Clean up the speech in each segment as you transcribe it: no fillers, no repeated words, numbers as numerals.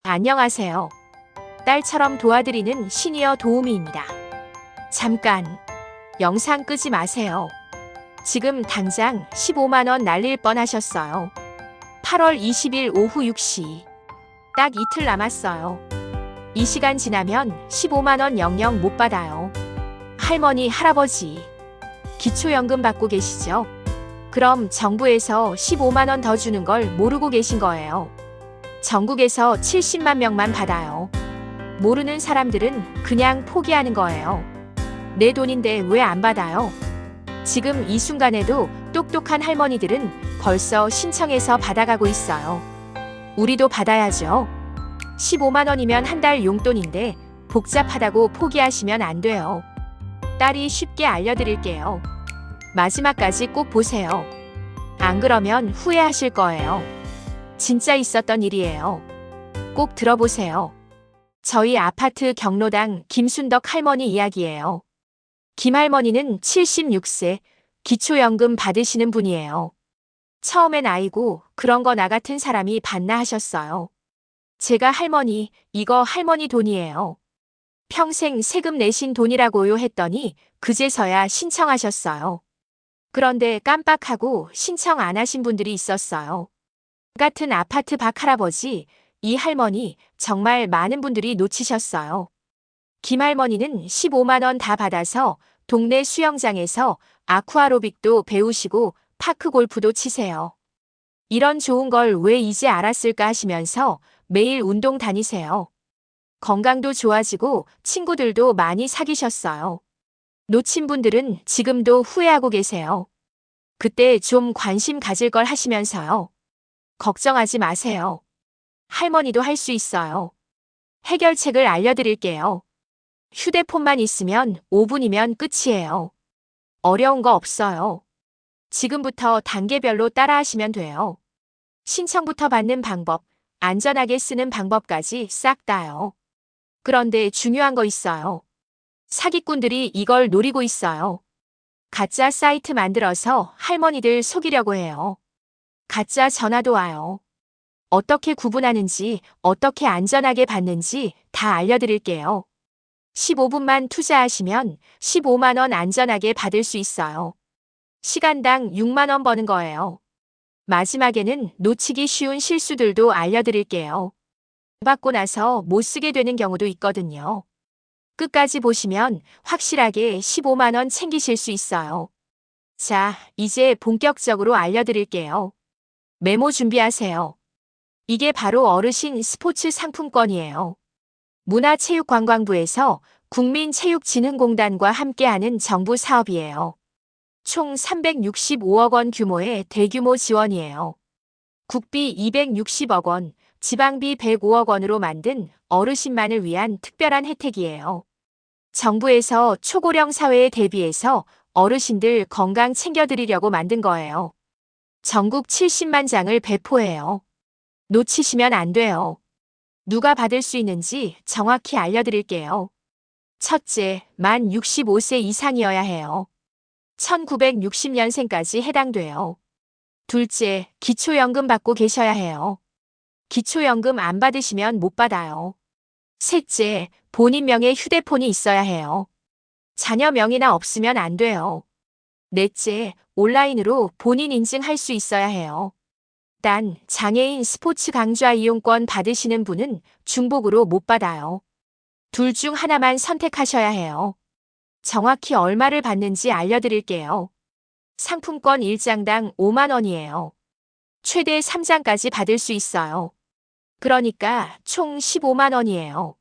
안녕하세요. 딸처럼 도와드리는 시니어 도우미입니다. 잠깐, 영상 끄지 마세요. 지금 당장 15만원 날릴 뻔하셨어요. 8월 20일 오후 6시. 딱 이틀 남았어요. 이 시간 지나면 15만원 영영 못 받아요. 할머니, 할아버지, 기초연금 받고 계시죠? 그럼 정부에서 15만원 더 주는 걸 모르고 계신 거예요. 전국에서 70만 명만 받아요. 모르는 사람들은 그냥 포기하는 거예요. 내 돈인데 왜 안 받아요? 지금 이 순간에도 똑똑한 할머니들은 벌써 신청해서 받아가고 있어요. 우리도 받아야죠. 15만 원이면 한 달 용돈인데 복잡하다고 포기하시면 안 돼요. 딸이 쉽게 알려드릴게요. 마지막까지 꼭 보세요. 안 그러면 후회하실 거예요. 진짜 있었던 일이에요. 꼭 들어보세요. 저희 아파트 경로당 김순덕 할머니 이야기예요. 김 할머니는 76세, 기초연금 받으시는 분이에요. 처음엔 아이고 그런 거 나 같은 사람이 받나 하셨어요. 제가 할머니, 이거 할머니 돈이에요. 평생 세금 내신 돈이라고요 했더니 그제서야 신청하셨어요. 그런데 깜빡하고 신청 안 하신 분들이 있었어요. 같은 아파트 박할아버지, 이 할머니 정말 많은 분들이 놓치셨어요. 김 할머니는 15만 원 다 받아서 동네 수영장에서 아쿠아로빅도 배우시고 파크 골프도 치세요. 이런 좋은 걸 왜 이제 알았을까 하시면서 매일 운동 다니세요. 건강도 좋아지고 친구들도 많이 사귀셨어요. 놓친 분들은 지금도 후회하고 계세요. 그때 좀 관심 가질 걸 하시면서요. 걱정하지 마세요. 할머니도 할 수 있어요. 해결책을 알려드릴게요. 휴대폰만 있으면 5분이면 끝이에요. 어려운 거 없어요. 지금부터 단계별로 따라하시면 돼요. 신청부터 받는 방법, 안전하게 쓰는 방법까지 싹 다요. 그런데 중요한 거 있어요. 사기꾼들이 이걸 노리고 있어요. 가짜 사이트 만들어서 할머니들 속이려고 해요. 가짜 전화도 와요. 어떻게 구분하는지, 어떻게 안전하게 받는지 다 알려드릴게요. 15분만 투자하시면 15만 원 안전하게 받을 수 있어요. 시간당 6만 원 버는 거예요. 마지막에는 놓치기 쉬운 실수들도 알려드릴게요. 받고 나서 못 쓰게 되는 경우도 있거든요. 끝까지 보시면 확실하게 15만 원 챙기실 수 있어요. 자, 이제 본격적으로 알려드릴게요. 메모 준비하세요. 이게 바로 어르신 스포츠 상품권이에요. 문화체육관광부에서 국민체육진흥공단과 함께하는 정부 사업이에요. 총 365억 원 규모의 대규모 지원이에요. 국비 260억 원, 지방비 105억 원으로 만든 어르신만을 위한 특별한 혜택이에요. 정부에서 초고령 사회에 대비해서 어르신들 건강 챙겨드리려고 만든 거예요. 전국 70만 장을 배포해요. 놓치시면 안 돼요. 누가 받을 수 있는지 정확히 알려드릴게요. 첫째, 만 65세 이상이어야 해요. 1960년생까지 해당돼요. 둘째, 기초연금 받고 계셔야 해요. 기초연금 안 받으시면 못 받아요. 셋째, 본인 명의 휴대폰이 있어야 해요. 자녀 명의나 없으면 안 돼요. 넷째, 온라인으로 본인 인증할 수 있어야 해요. 단, 장애인 스포츠 강좌 이용권 받으시는 분은 중복으로 못 받아요. 둘 중 하나만 선택하셔야 해요. 정확히 얼마를 받는지 알려드릴게요. 상품권 1장당 5만 원이에요. 최대 3장까지 받을 수 있어요. 그러니까 총 15만 원이에요.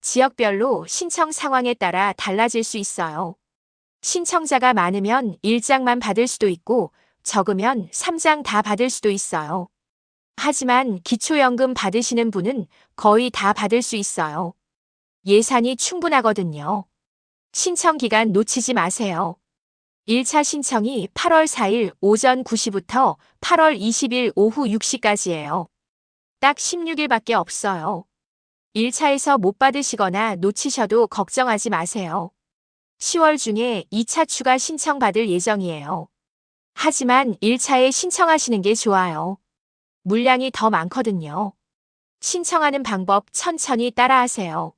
지역별로 신청 상황에 따라 달라질 수 있어요. 신청자가 많으면 1장만 받을 수도 있고 적으면 3장 다 받을 수도 있어요. 하지만 기초연금 받으시는 분은 거의 다 받을 수 있어요. 예산이 충분하거든요. 신청 기간 놓치지 마세요. 1차 신청이 8월 4일 오전 9시부터 8월 20일 오후 6시까지예요. 딱 16일밖에 없어요. 1차에서 못 받으시거나 놓치셔도 걱정하지 마세요. 10월 중에 2차 추가 신청 받을 예정이에요. 하지만 1차에 신청하시는 게 좋아요. 물량이 더 많거든요. 신청하는 방법 천천히 따라하세요.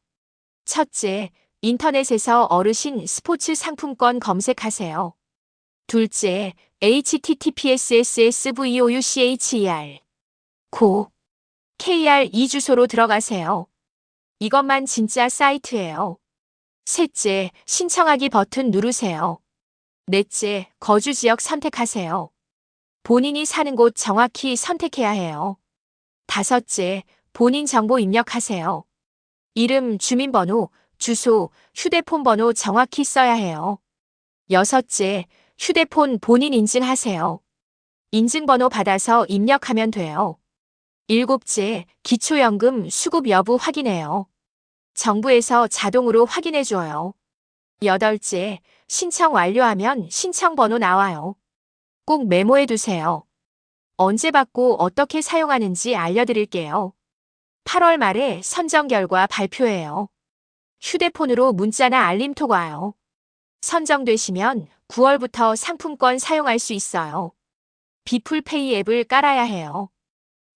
첫째, 인터넷에서 어르신 스포츠 상품권 검색하세요. 둘째, https://svoucher KR 이 주소로 들어가세요. 이것만 진짜 사이트예요. 셋째, 신청하기 버튼 누르세요. 넷째, 거주 지역 선택하세요. 본인이 사는 곳 정확히 선택해야 해요. 다섯째, 본인 정보 입력하세요. 이름, 주민번호, 주소, 휴대폰 번호 정확히 써야 해요. 여섯째, 휴대폰 본인 인증하세요. 인증번호 받아서 입력하면 돼요. 일곱째, 기초연금 수급 여부 확인해요. 정부에서 자동으로 확인해줘요. 여덟째, 신청 완료하면 신청번호 나와요. 꼭 메모해두세요. 언제 받고 어떻게 사용하는지 알려드릴게요. 8월 말에 선정 결과 발표해요. 휴대폰으로 문자나 알림톡 와요. 선정되시면 9월부터 상품권 사용할 수 있어요. 비풀페이 앱을 깔아야 해요.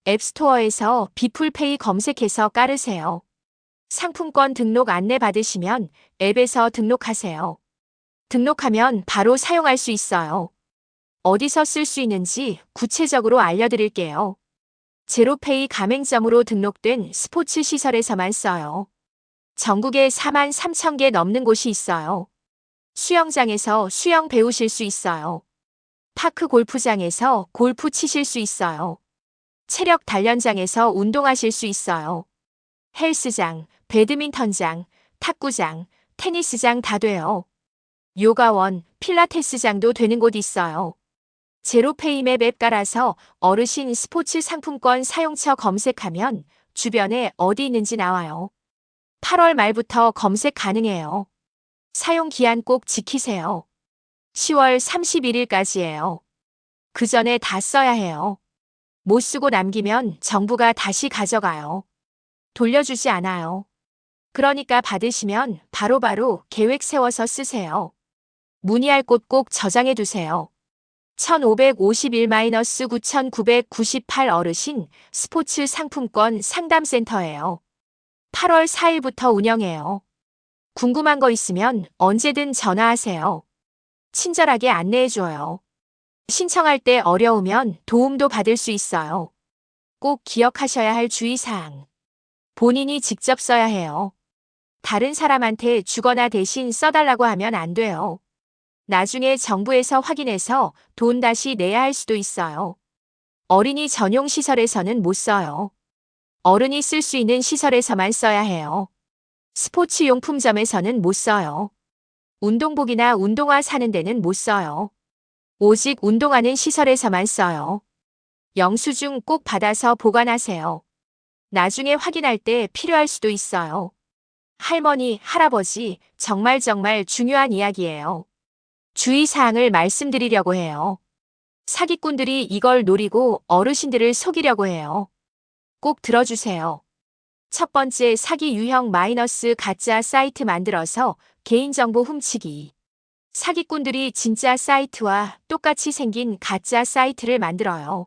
앱스토어에서 비풀페이 검색해서 깔으세요. 상품권 등록 안내 받으시면 앱에서 등록하세요. 등록하면 바로 사용할 수 있어요. 어디서 쓸 수 있는지 구체적으로 알려드릴게요. 제로페이 가맹점으로 등록된 스포츠 시설에서만 써요. 전국에 4만 3천 개 넘는 곳이 있어요. 수영장에서 수영 배우실 수 있어요. 파크 골프장에서 골프 치실 수 있어요. 체력 단련장에서 운동하실 수 있어요. 헬스장, 배드민턴장, 탁구장, 테니스장 다 돼요. 요가원, 필라테스장도 되는 곳 있어요. 제로페이 맵 깔아서 어르신 스포츠 상품권 사용처 검색하면 주변에 어디 있는지 나와요. 8월 말부터 검색 가능해요. 사용 기한 꼭 지키세요. 10월 31일까지예요. 그 전에 다 써야 해요. 못 쓰고 남기면 정부가 다시 가져가요. 돌려주지 않아요. 그러니까 받으시면 바로바로 계획 세워서 쓰세요. 문의할 곳 꼭 저장해 두세요. 1551-9998 어르신 스포츠 상품권 상담센터예요. 8월 4일부터 운영해요. 궁금한 거 있으면 언제든 전화하세요. 친절하게 안내해줘요. 신청할 때 어려우면 도움도 받을 수 있어요. 꼭 기억하셔야 할 주의사항. 본인이 직접 써야 해요. 다른 사람한테 주거나 대신 써달라고 하면 안 돼요. 나중에 정부에서 확인해서 돈 다시 내야 할 수도 있어요. 어린이 전용 시설에서는 못 써요. 어른이 쓸 수 있는 시설에서만 써야 해요. 스포츠 용품점에서는 못 써요. 운동복이나 운동화 사는 데는 못 써요. 오직 운동하는 시설에서만 써요. 영수증 꼭 받아서 보관하세요. 나중에 확인할 때 필요할 수도 있어요. 할머니, 할아버지, 정말 중요한 이야기예요. 주의사항을 말씀드리려고 해요. 사기꾼들이 이걸 노리고 어르신들을 속이려고 해요. 꼭 들어주세요. 첫 번째, 사기 유형 마이너스 가짜 사이트 만들어서 개인정보 훔치기. 사기꾼들이 진짜 사이트와 똑같이 생긴 가짜 사이트를 만들어요.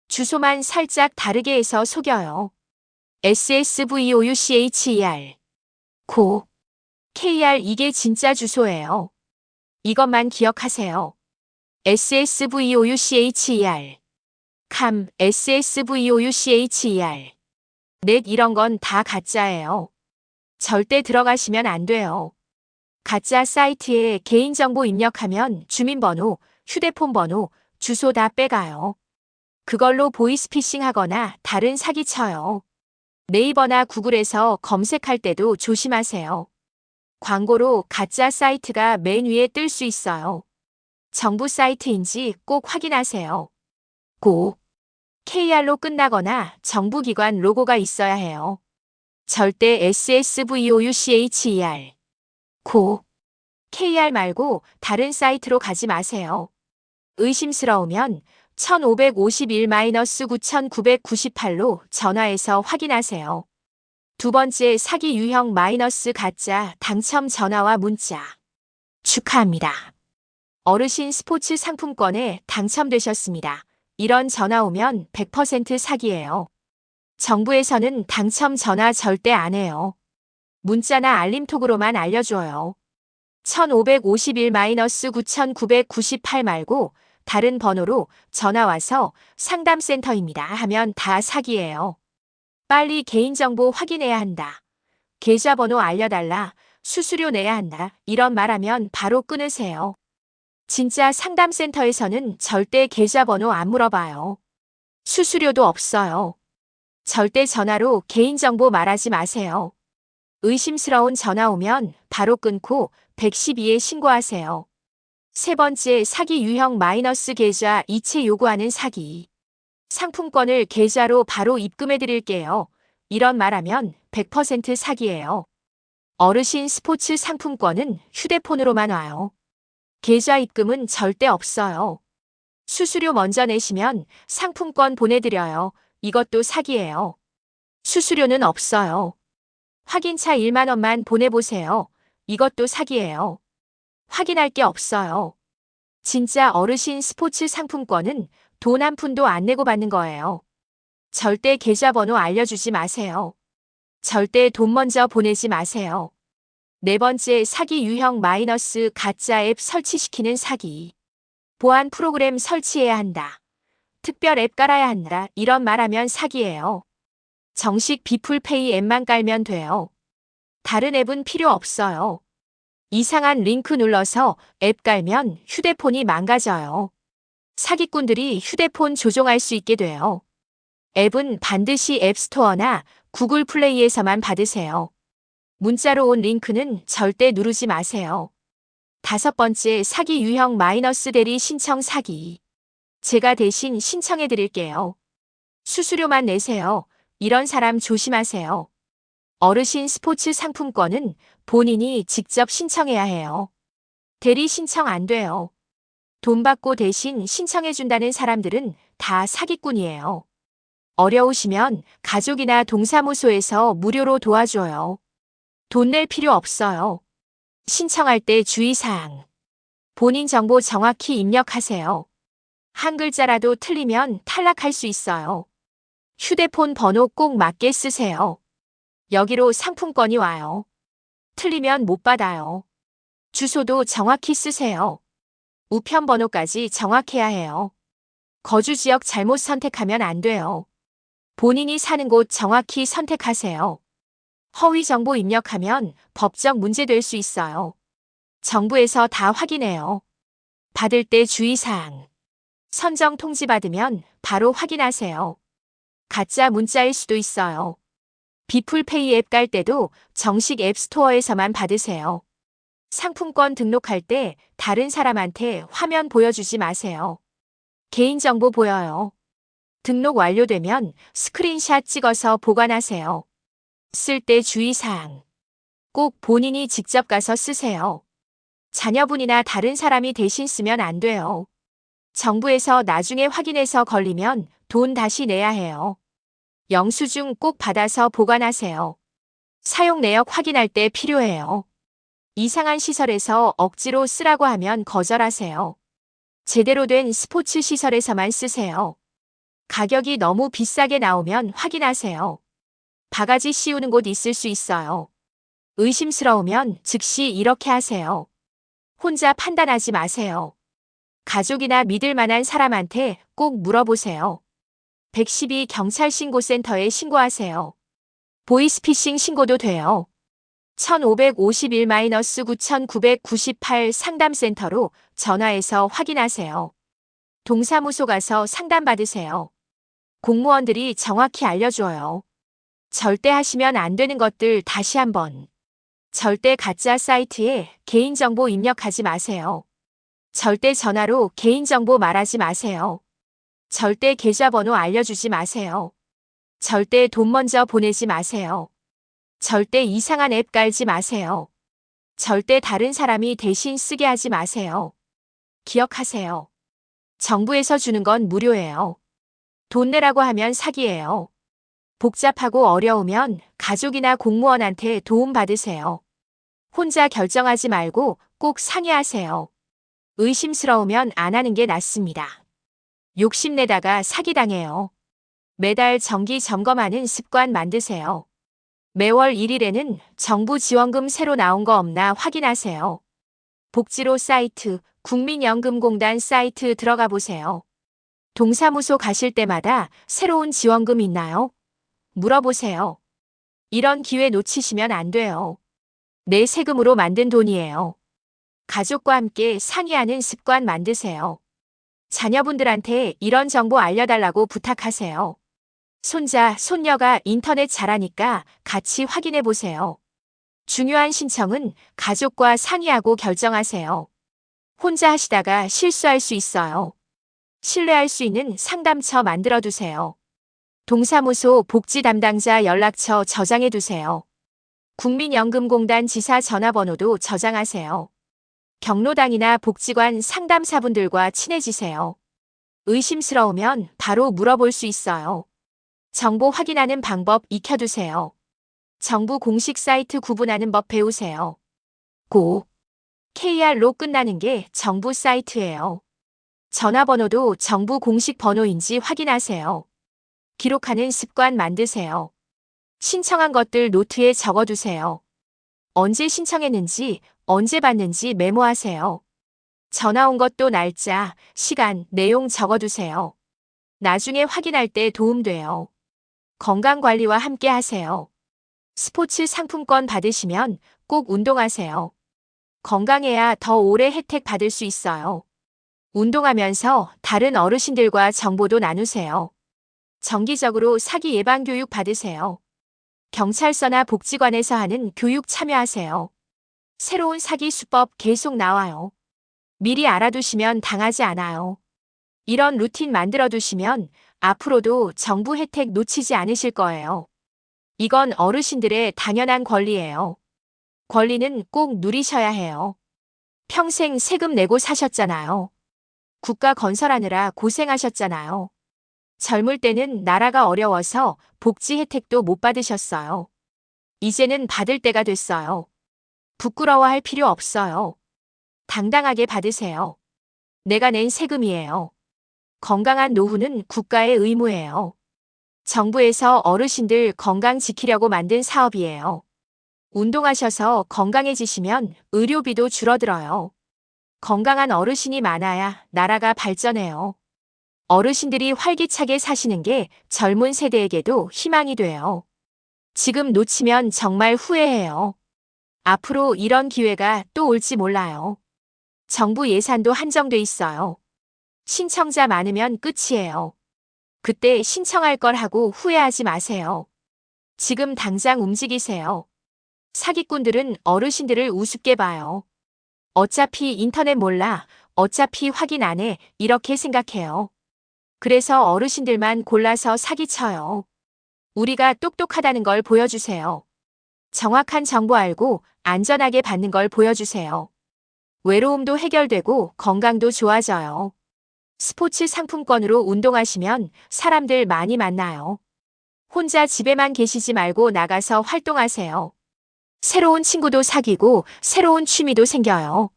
주소만 살짝 다르게 해서 속여요. SSVOUCHER KR 이게 진짜 주소예요. 이것만 기억하세요. SSVOUCHER SSVOUCHER 넷 이런 건 다 가짜예요. 절대 들어가시면 안 돼요. 가짜 사이트에 개인정보 입력하면 주민번호, 휴대폰 번호, 주소 다 빼가요. 그걸로 보이스피싱 하거나 다른 사기 쳐요. 네이버나 구글에서 검색할 때도 조심하세요. 광고로 가짜 사이트가 맨 위에 뜰 수 있어요. 정부 사이트인지 꼭 확인하세요. KR로 끝나거나 정부기관 로고가 있어야 해요. 절대 SSVOUCHER KR 말고 다른 사이트로 가지 마세요. 의심스러우면 1551-9998로 전화해서 확인하세요. 두 번째, 사기 유형 마이너스 가짜 당첨 전화와 문자. 축하합니다. 어르신 스포츠 상품권에 당첨되셨습니다. 이런 전화 오면 100% 사기예요. 정부에서는 당첨 전화 절대 안 해요. 문자나 알림톡으로만 알려줘요. 1551-9998 말고 다른 번호로 전화와서 상담센터입니다 하면 다 사기예요. 빨리 개인정보 확인해야 한다. 계좌번호 알려달라. 수수료 내야 한다. 이런 말하면 바로 끊으세요. 진짜 상담센터에서는 절대 계좌번호 안 물어봐요. 수수료도 없어요. 절대 전화로 개인정보 말하지 마세요. 의심스러운 전화 오면 바로 끊고 112에 신고하세요. 세 번째, 사기 유형 마이너스 계좌 이체 요구하는 사기. 상품권을 계좌로 바로 입금해 드릴게요. 이런 말하면 100% 사기예요. 어르신 스포츠 상품권은 휴대폰으로만 와요. 계좌 입금은 절대 없어요. 수수료 먼저 내시면 상품권 보내드려요. 이것도 사기예요. 수수료는 없어요. 확인차 1만 원만 보내보세요. 이것도 사기예요. 확인할 게 없어요. 진짜 어르신 스포츠 상품권은 돈 한 푼도 안 내고 받는 거예요. 절대 계좌번호 알려주지 마세요. 절대 돈 먼저 보내지 마세요. 네 번째, 사기 유형 마이너스 가짜 앱 설치시키는 사기. 보안 프로그램 설치해야 한다. 특별 앱 깔아야 한다. 이런 말하면 사기예요. 정식 비풀페이 앱만 깔면 돼요. 다른 앱은 필요 없어요. 이상한 링크 눌러서 앱 깔면 휴대폰이 망가져요. 사기꾼들이 휴대폰 조종할 수 있게 돼요. 앱은 반드시 앱스토어나 구글 플레이에서만 받으세요. 문자로 온 링크는 절대 누르지 마세요. 다섯 번째, 사기 유형 마이너스 대리 신청 사기. 제가 대신 신청해 드릴게요. 수수료만 내세요. 이런 사람 조심하세요. 어르신 스포츠 상품권은 본인이 직접 신청해야 해요. 대리 신청 안 돼요. 돈 받고 대신 신청해 준다는 사람들은 다 사기꾼이에요. 어려우시면 가족이나 동사무소에서 무료로 도와줘요. 돈 낼 필요 없어요. 신청할 때 주의사항. 본인 정보 정확히 입력하세요. 한 글자라도 틀리면 탈락할 수 있어요. 휴대폰 번호 꼭 맞게 쓰세요. 여기로 상품권이 와요. 틀리면 못 받아요. 주소도 정확히 쓰세요. 우편 번호까지 정확해야 해요. 거주 지역 잘못 선택하면 안 돼요. 본인이 사는 곳 정확히 선택하세요. 허위 정보 입력하면 법적 문제 될 수 있어요. 정부에서 다 확인해요. 받을 때 주의사항. 선정 통지 받으면 바로 확인하세요. 가짜 문자일 수도 있어요. 비풀페이 앱 깔 때도 정식 앱스토어에서만 받으세요. 상품권 등록할 때 다른 사람한테 화면 보여주지 마세요. 개인정보 보여요. 등록 완료되면 스크린샷 찍어서 보관하세요. 쓸 때 주의사항. 꼭 본인이 직접 가서 쓰세요. 자녀분이나 다른 사람이 대신 쓰면 안 돼요. 정부에서 나중에 확인해서 걸리면 돈 다시 내야 해요. 영수증 꼭 받아서 보관하세요. 사용 내역 확인할 때 필요해요. 이상한 시설에서 억지로 쓰라고 하면 거절하세요. 제대로 된 스포츠 시설에서만 쓰세요. 가격이 너무 비싸게 나오면 확인하세요. 바가지 씌우는 곳 있을 수 있어요. 의심스러우면 즉시 이렇게 하세요. 혼자 판단하지 마세요. 가족이나 믿을 만한 사람한테 꼭 물어보세요. 112 경찰신고센터에 신고하세요. 보이스피싱 신고도 돼요. 1551-9998 상담센터로 전화해서 확인하세요. 동사무소 가서 상담받으세요. 공무원들이 정확히 알려줘요. 절대 하시면 안 되는 것들 다시 한번. 절대 가짜 사이트에 개인정보 입력하지 마세요. 절대 전화로 개인정보 말하지 마세요. 절대 계좌번호 알려주지 마세요. 절대 돈 먼저 보내지 마세요. 절대 이상한 앱 깔지 마세요. 절대 다른 사람이 대신 쓰게 하지 마세요. 기억하세요. 정부에서 주는 건 무료예요. 돈 내라고 하면 사기예요. 복잡하고 어려우면 가족이나 공무원한테 도움 받으세요. 혼자 결정하지 말고 꼭 상의하세요. 의심스러우면 안 하는 게 낫습니다. 욕심내다가 사기당해요. 매달 정기 점검하는 습관 만드세요. 매월 1일에는 정부 지원금 새로 나온 거 없나 확인하세요. 복지로 사이트, 국민연금공단 사이트 들어가 보세요. 동사무소 가실 때마다 새로운 지원금 있나요? 물어보세요. 이런 기회 놓치시면 안 돼요. 내 세금으로 만든 돈이에요. 가족과 함께 상의하는 습관 만드세요. 자녀분들한테 이런 정보 알려달라고 부탁하세요. 손자, 손녀가 인터넷 잘하니까 같이 확인해 보세요. 중요한 신청은 가족과 상의하고 결정하세요. 혼자 하시다가 실수할 수 있어요. 신뢰할 수 있는 상담처 만들어 두세요. 동사무소 복지 담당자 연락처 저장해 두세요. 국민연금공단 지사 전화번호도 저장하세요. 경로당이나 복지관 상담사분들과 친해지세요. 의심스러우면 바로 물어볼 수 있어요. 정보 확인하는 방법 익혀두세요. 정부 공식 사이트 구분하는 법 배우세요. 고 KR로 끝나는 게 정부 사이트예요. 전화번호도 정부 공식 번호인지 확인하세요. 기록하는 습관 만드세요. 신청한 것들 노트에 적어두세요. 언제 신청했는지, 언제 받는지 메모하세요. 전화 온 것도 날짜, 시간, 내용 적어두세요. 나중에 확인할 때 도움돼요. 건강관리와 함께 하세요. 스포츠 상품권 받으시면 꼭 운동하세요. 건강해야 더 오래 혜택 받을 수 있어요. 운동하면서 다른 어르신들과 정보도 나누세요. 정기적으로 사기 예방 교육 받으세요. 경찰서나 복지관에서 하는 교육 참여하세요. 새로운 사기 수법 계속 나와요. 미리 알아두시면 당하지 않아요. 이런 루틴 만들어 두시면 앞으로도 정부 혜택 놓치지 않으실 거예요. 이건 어르신들의 당연한 권리예요. 권리는 꼭 누리셔야 해요. 평생 세금 내고 사셨잖아요. 국가 건설하느라 고생하셨잖아요. 젊을 때는 나라가 어려워서 복지 혜택도 못 받으셨어요. 이제는 받을 때가 됐어요. 부끄러워할 필요 없어요. 당당하게 받으세요. 내가 낸 세금이에요. 건강한 노후는 국가의 의무예요. 정부에서 어르신들 건강 지키려고 만든 사업이에요. 운동하셔서 건강해지시면 의료비도 줄어들어요. 건강한 어르신이 많아야 나라가 발전해요. 어르신들이 활기차게 사시는 게 젊은 세대에게도 희망이 돼요. 지금 놓치면 정말 후회해요. 앞으로 이런 기회가 또 올지 몰라요. 정부 예산도 한정돼 있어요. 신청자 많으면 끝이에요. 그때 신청할 걸 하고 후회하지 마세요. 지금 당장 움직이세요. 사기꾼들은 어르신들을 우습게 봐요. 어차피 인터넷 몰라, 어차피 확인 안 해, 이렇게 생각해요. 그래서 어르신들만 골라서 사기쳐요. 우리가 똑똑하다는 걸 보여주세요. 정확한 정보 알고 안전하게 받는 걸 보여주세요. 외로움도 해결되고 건강도 좋아져요. 스포츠 상품권으로 운동하시면 사람들 많이 만나요. 혼자 집에만 계시지 말고 나가서 활동하세요. 새로운 친구도 사귀고 새로운 취미도 생겨요.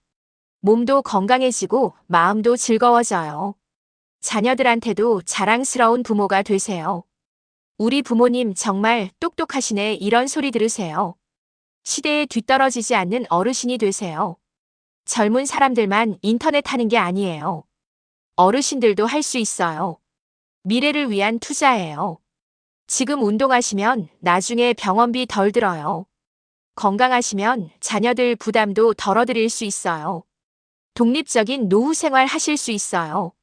몸도 건강해지고 마음도 즐거워져요. 자녀들한테도 자랑스러운 부모가 되세요. 우리 부모님 정말 똑똑하시네 이런 소리 들으세요. 시대에 뒤떨어지지 않는 어르신이 되세요. 젊은 사람들만 인터넷 하는 게 아니에요. 어르신들도 할 수 있어요. 미래를 위한 투자예요. 지금 운동하시면 나중에 병원비 덜 들어요. 건강하시면 자녀들 부담도 덜어드릴 수 있어요. 독립적인 노후 생활 하실 수 있어요.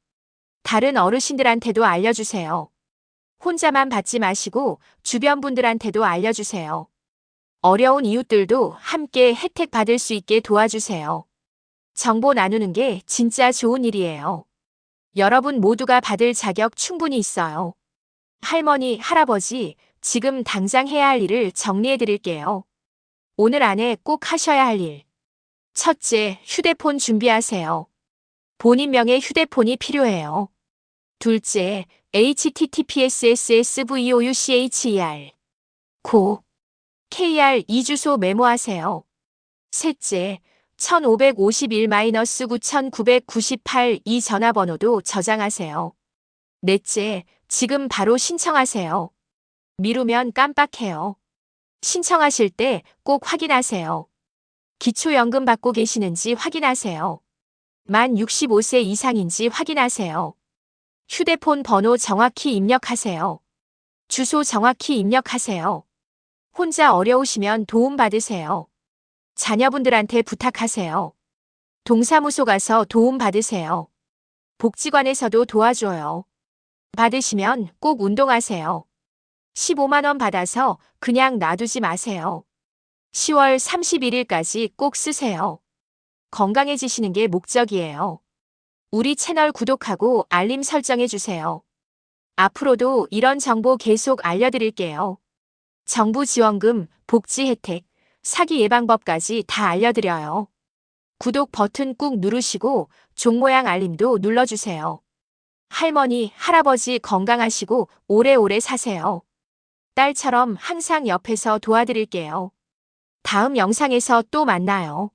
다른 어르신들한테도 알려주세요. 혼자만 받지 마시고 주변 분들한테도 알려주세요. 어려운 이웃들도 함께 혜택 받을 수 있게 도와주세요. 정보 나누는 게 진짜 좋은 일이에요. 여러분 모두가 받을 자격 충분히 있어요. 할머니, 할아버지, 지금 당장 해야 할 일을 정리해 드릴게요. 오늘 안에 꼭 하셔야 할 일. 첫째, 휴대폰 준비하세요. 본인 명의 휴대폰이 필요해요. 둘째, https://svoucher KR 이주소 메모하세요. 셋째, 1551-9998 이 전화번호도 저장하세요. 넷째, 지금 바로 신청하세요. 미루면 깜빡해요. 신청하실 때 꼭 확인하세요. 기초연금 받고 계시는지 확인하세요. 만 65세 이상인지 확인하세요. 휴대폰 번호 정확히 입력하세요. 주소 정확히 입력하세요. 혼자 어려우시면 도움 받으세요. 자녀분들한테 부탁하세요. 동사무소 가서 도움 받으세요. 복지관에서도 도와줘요. 받으시면 꼭 운동하세요. 15만 원 받아서 그냥 놔두지 마세요. 10월 31일까지 꼭 쓰세요. 건강해지시는 게 목적이에요. 우리 채널 구독하고 알림 설정해주세요. 앞으로도 이런 정보 계속 알려드릴게요. 정부 지원금, 복지 혜택, 사기 예방법까지 다 알려드려요. 구독 버튼 꾹 누르시고 종 모양 알림도 눌러주세요. 할머니, 할아버지 건강하시고 오래오래 사세요. 딸처럼 항상 옆에서 도와드릴게요. 다음 영상에서 또 만나요.